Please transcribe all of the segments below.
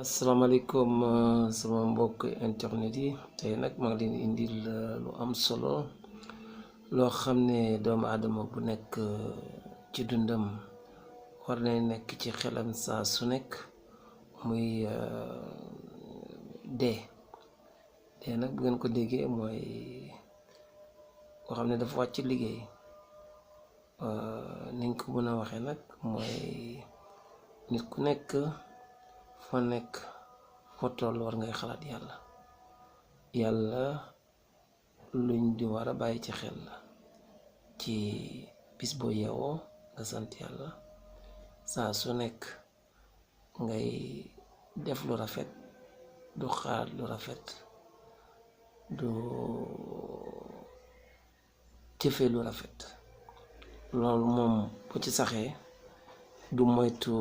asalaamaaleykum sama mbokk internet yi tey nag maa ngi leen indil lu am solo loo xam ne doomu aadama bu nekk ci dundam war na nekk ci xelam saa su nekk muy dee nag bu ngeen ko déggee mooy koo xam ne dafa wàcc liggéey niñ ko mën a waxee nag mooy nit ku nekk fa nekk foo toll war ngay xalaat yàlla luñ di war a bàyyi ci xel la ci bis boo yeewoo nga sant yàlla saa su nekk ngay def lu rafet du xaar lu rafet du jëfe lu rafet loolu moom bu ci saxee du moytu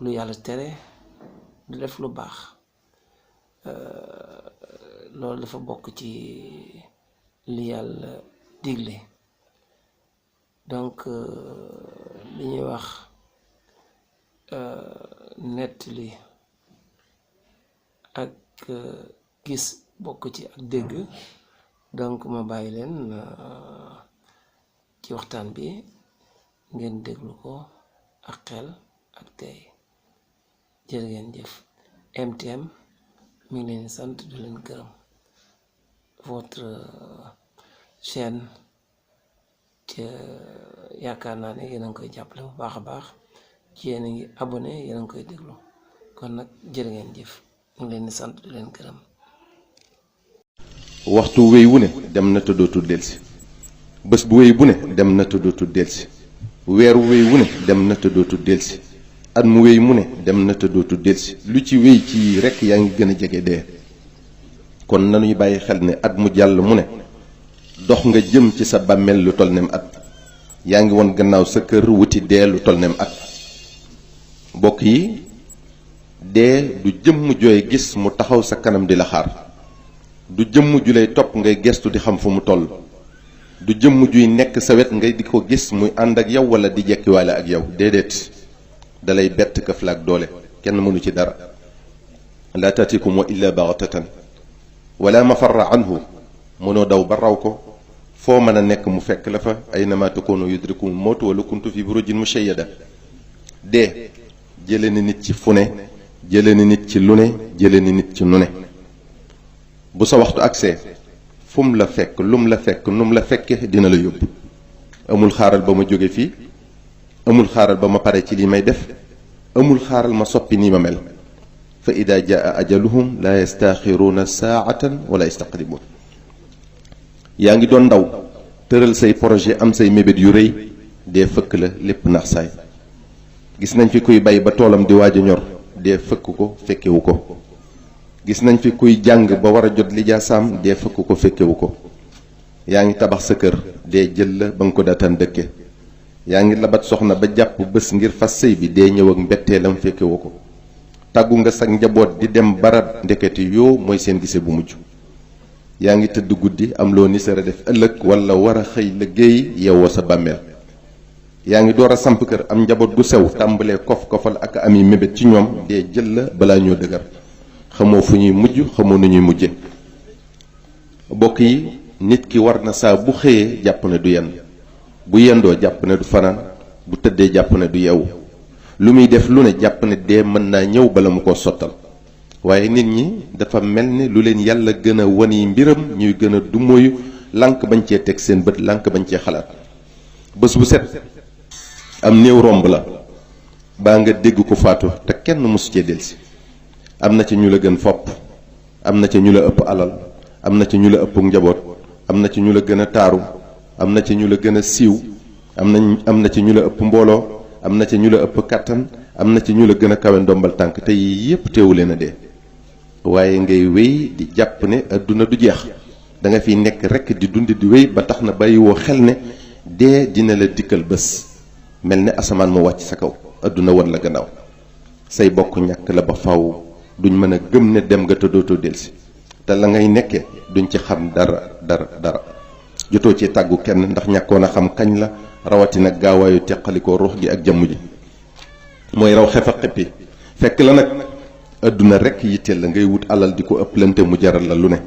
lu yàlla tere du def lu baax loolu dafa bokk ci li yàlla digle donc li ñuy wax nettali ak gis bokk ci ak dégg donc ma bàyyi leen ci waxtaan bi ngeen déglu ko ak xel ak tey jërë ngeen jëf. MTM mi ngi leen di sant di leen gërëm votre chaîne te yaakaar naa ne yéen a ngi koy jàppale bu baax a baax ci yéen a ngi abonné yéen a ngi koy déglu kon nag jërë ngeen jëf mi ngi leen di sant di leen gërëm. waxtu wéy wu ne dem na te dootul delsi bés bu wéy bu ne dem na te dootul delsi weer wéy wu ne dem na te dootul delsi at mu wéy mu ne dem na te dootul delsi lu ci wéy ci rekk yaa ngi gën a jege dee kon nanuy bàyyi xel ne at mu jàll mu ne dox nga jëm ci sa bàmmeel lu toll nem at yaa ngi woon gannaaw sa kër wuti dee lu toll nem at mbokk yi dee du jëmm jooy gis mu taxaw sa kanam di la xaar du jëmm ju lay topp ngay gestu di xam fu mu toll du jëmm juy nekk sa wet ngay di ko gis muy ànd ak yow wala di jekkiwaale ak yow déedéet dalay bett këf la ak doole kenn mënu ci dara laa tatikum wa illa baxtatan wala mafarra anhu mënoo daw ba raw ko foo mën a nekk mu fekk la fa aynama takunu yudrikum mawtu wala kuntu fi burujin mushayyada dee jële ni nit ci fu ne jële ni nit ci lu ne jële ni nit ci nu ne bu sa waxtu agsee fum la fekk lum la fekk num la fekke dina la yóbbu amul xaaral ba ma jóge fii amul xaaral ba ma pare ci li may def amul xaaral ma soppi nii ma mel fa ida jaa ajaluhum la yastaxiruuna saatan wala yastaqdimuun yaa ngi doon ndaw tëral say projet am say mébét yu rëy dee fëkk la lépp nax saay gis nañ fi kuy bay ba toolam di waaj a ñor dee fëkk ko fekkewu ko gis nañ fi kuy jàng ba war a jot lijaasaam dee fëkk ko fekkewu ko yaa ngi tabax sa kër dee jël la ba nga ko daataan dëkke yaa ngi labat soxna ba jàpp bés ngir fas sëy bi dee ñëw ak mbetteelam fekkewu ko tàggu nga sag njaboot di dem barab ndeketi yoo mooy seen gise bu mujj yaa ngi tëdd guddi am loo ni sara def ëllëg wala war a xëy liggéey yeewoo sa bàmmeel yaa ngi door a samp kër am njaboot gu sew tàmbalee kof-kofal ak ami mébét ci ñoom dee jël la balaa ñoo dëgër xamoo fu ñuy mujj xamoo nu ñuy mujje bokk yi nit ki war na saa bu xëyee jàpp ne du yenn bu yendoo jàpp ne du fanaan bu tëddee jàpp ne du yeewu lu muy def lu ne jàpp ne dee mën naa ñëw bala mu ko sottal waaye nit ñi dafa mel ni lu leen yàlla gën a wani mbiram ñuy gën a dumóoyu lànk bañ cee teg seen bët lànk bañ cee xalaat bés bu set am néew romb la baa nga dégg ko faatu te kenn mosu cee delsi am na ci ñu la gën fopp am na ci ñu la ëpp alal am na ci ñu la ëpp njaboot am na ci ñu la gën a taaru am na ci ñu la gën a siiw am na ci ñu la ëpp mbooloo am na ci ñu la ëpp kàttan am na ci ñu la gën a kawe ndombal tànk te yii yépp teewu leen a dee waaye ngay wéy di jàpp ne adduna du jeex da nga fiy nekk rekk di dund di wéy ba tax na bàyyiwoo xel ne dee dina la dikkal bés mel ne asamaan mu wàcc sa kaw adduna wan la gannaaw say bokk ñàkk la ba faw duñ mën a gëm ne dem nga te dootoo delsi te la ngay nekkee duñ ci xam dara jotoo ci tàggu kenn ndax ñàkkoon a xam kañ la rawatina gaawaayu teqalikoo ruux gi ak jëmm ji mooy raw xef ak xippi fekk la nag adduna rekk yitteel la ngay wut alal di ko ëpplante mu jaral la lu ne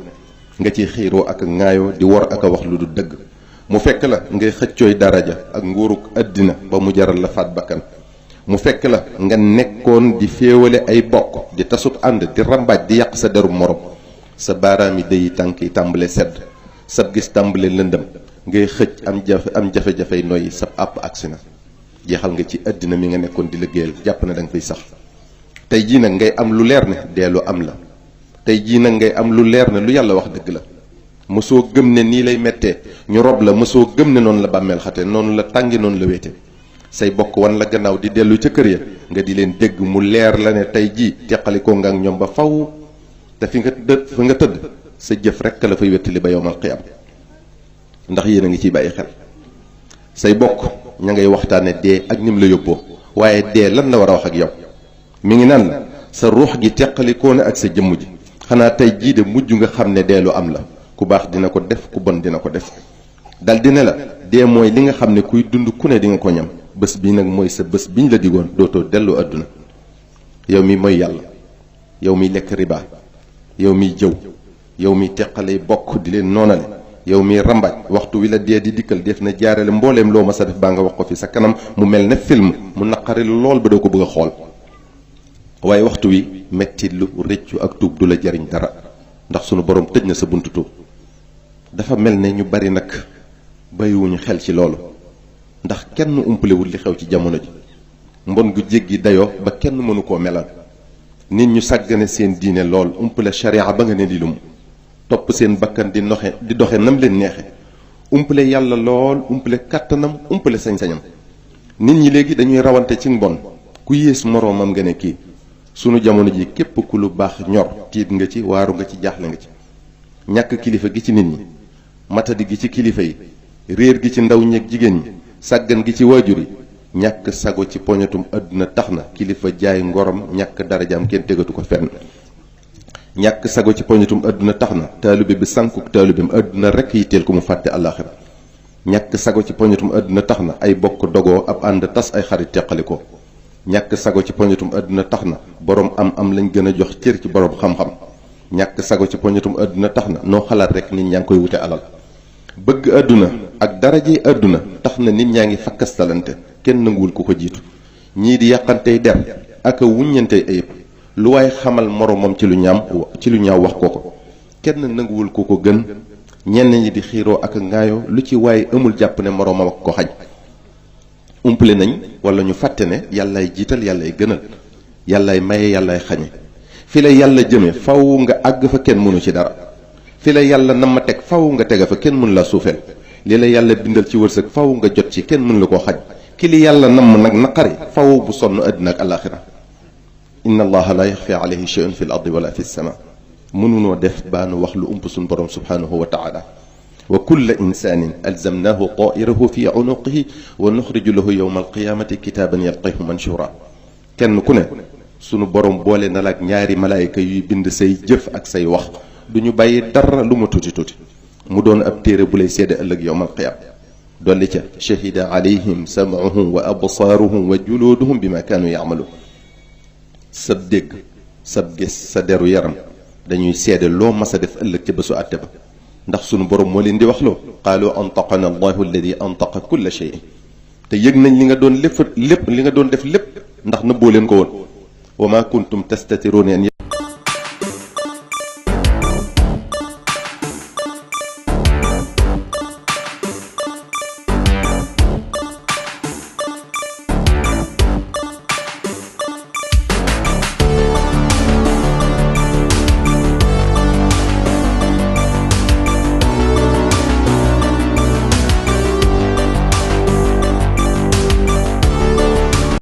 nga ciy xiiroo ak a ŋaayoo di wor ak a wax lu du dëgg mu fekk la ngay xëccooy daraja ak nguuruk àddina ba mu jaral la faat bakkan mu fekk la nga nekkoon di féewale ay bokk di tasub ànd di rambaaj di yàq sa deru morom sa baaraam yi day tànk yi tàmbale sedd sab gis tàmbale lëndëm ngay xëcc am jafe-jafey noyyi sab àpp agsi na jeexal nga ci àddina mi nga nekkoon di liggéeyal jàpp na da nga fay sax tey jii nag ngay am lu leer ne dee lu am la tey jii nag ngay am lu leer ne lu yàlla wax dëgg la mësoo gëm ne nii lay mettee ñu rob la mësoo gëm ne noonu la bàmmeel xate noonu la tàngi noonu la wéete say bokk wan la gannaaw di dellu ca kër ya nga di leen dégg mu leer la ne tey jii teqalikoo nga ak ñoom ba faw te fi nga tëdd sa jëf rekk la fay wettali ba yowmal qiyaam ndax yéen a ngi ciy bàyyi xel say bokk ña ngay waxtaane dee ak nim la yóbboo waaye dee lan la war a wax ak yow mi ngi naan la sa ruux gi teqalikoo na ak sa jëmm ji xanaa tey jii de mujj nga xam ne dee lu am la ku baax dina ko def ku bon dina ko def dal di ne la dee mooy li nga xam ne kuy dund ku ne di nga ko ñam bés bi nag mooy sa bés biñ la digoon dootoo dellu àdduna yow mi mooy yàlla yow mi lekk riba yow mi jëw yow mi teqalay bokk di leen noonale yow mi rambaaj waxtu wi la dee di dikkal def na jaarale mbooleem loo ma sa def baa nga wax ko fi sa kanam mu mel ne film mu naqari lool ba doo ko bëgg a xool waaye waxtu wi metti lu rëccu ak tuub du la jariñ dara ndax sunu borom tëj na sa buntu tuub dafa mel ne ñu bari nag bàyyiwuñu xel ci loolu ndax kenn umpalewul li xew ci jamono ji mbon gu jéggi dayoo ba kenn mënu koo melal nit ñu sàggane seen diine lool umpale sharia ba nga ne di lum topp seen bakkan di doxe nam leen neexe umpale yàlla lool umpale kàttanam umpale sañ-sañam nit ñi léegi dañuy rawante ci mbon ku yées moroomam nga ne kii sunu jamono ji képp ku lu baax ñor tiit nga ci waaru nga ci jaaxle nga ci ñàkk kilifa gi ci nit ñi matadi gi ci kilifa yi réer gi ci ndaw ñeeg jigéen ñi sàggan gi ci waajur yi ñàkk sago ci poñatum àdduna tax na kilifa jaay ngorom ñàkk darajaam kenn tegatu ko fenn ñàkk sago ci poñatum àdduna tax na taalibe bi sànkuk taalibeem àdduna rekk yitteel ko mu fàtte àllaaxira ñàkk sago ci poñatum àdduna tax na ay bokk dogoo ab ànd tas ay xarit teqali ko ñàkk sago ci poñatum àdduna tax na boroom am lañ gën a jox cër ci boroom xam-xam ñàkk sago ci poñatum àdduna tax na noo xalaat rek nit ñaa ngi koy wute alal bëgg àdduna ak daraje àdduna tax na nit ñaa ngi fakkastalante kenn nanguwul ku ko jiitu ñii di yàqantey der ak a wuññantey ayib lu waaye xamal moromam ci lu ñaaw wax ko ko kenn nanguwul ku ko gën ñenn ñi di xiiroo ak a ŋaayoo lu ci waaye amul jàpp ne moromam ak ko xañ umpale nañ wala ñu fàtte ne yàllaay jiital yàllaay gënal yàllaay maye yàllaay xañe fi la yàlla jëme faw nga àgg fa kenn mënu ci dara fi la yàlla nam ma teg faw nga tega fa kenn mënu la suufeel li la yàlla bindal ci wërsëg faw nga jot ci kenn mënu la koo xañ ki li yàlla nam nag naqari faw bu sonn àddina ak alaxira inna allaha la yaxfi alayhi shay'un fi l ardi wala fi sama mënunoo def baanu wax lu ump suñ borom subhanahu wa taala wa kulla insanin alzamnahu ta'irahu fi unuqihi wa nuxriju lahu yawma alqiyamati kitaban yalqihu manshura kenn ku ne sunu borom boole na la ak ñaari malaayika yuy bind say jëf ak say wax du ñu bàyyi dara lu ma tuuti tuuti mu doon ab téere bu lay seede ëllëg yawmal qiyaam dolli ca shahida alayhim sam'uhum wa absaaruhum wa juluuduhum bima kaanu ya'maluun sab dégg sab gis sa deru yaram dañuy seede loo mas a def ëllëg ca bésu àtte ba ndax sunu borom moo leen di wax loo qaalu antaqana allahu alladi antaqa kulla shay te yëg nañ li nga doon def lépp ndax nëbboo leen ko woon wa ma kuntum tastatiruuna an